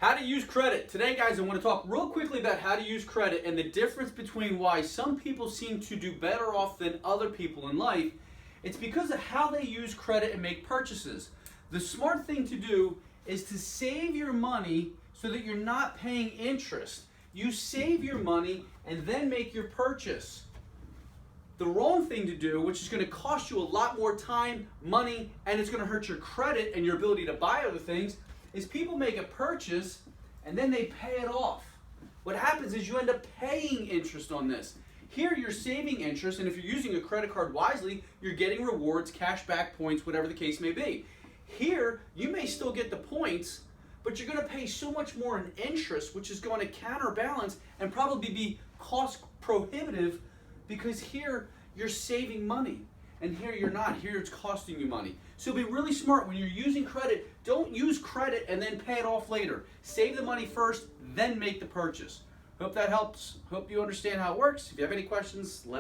How to use credit. Today, guys, I want to talk real quickly about how to use credit and the difference between why some people seem to do better off than other people in life. It's because of how they use credit and make purchases. The smart thing to do is to save your money so that you're not paying interest. You save your money and then make your purchase. The wrong thing to do, which is going to cost you a lot more time, money, and it's going to hurt your credit and your ability to buy other things, is people make a purchase and then they pay it off. What happens is you end up paying interest on this. Here you're saving interest, and if you're using a credit card wisely, you're getting rewards, cash back, points, whatever the case may be. Here, you may still get the points, but you're going to pay so much more in interest, which is going to counterbalance and probably be cost prohibitive, because here you're saving money. And here you're not. Here it's costing you money. So be really smart when you're using credit. Don't use credit and then pay it off later. Save the money first, then make the purchase. Hope that helps. Hope you understand how it works. If you have any questions, let us know.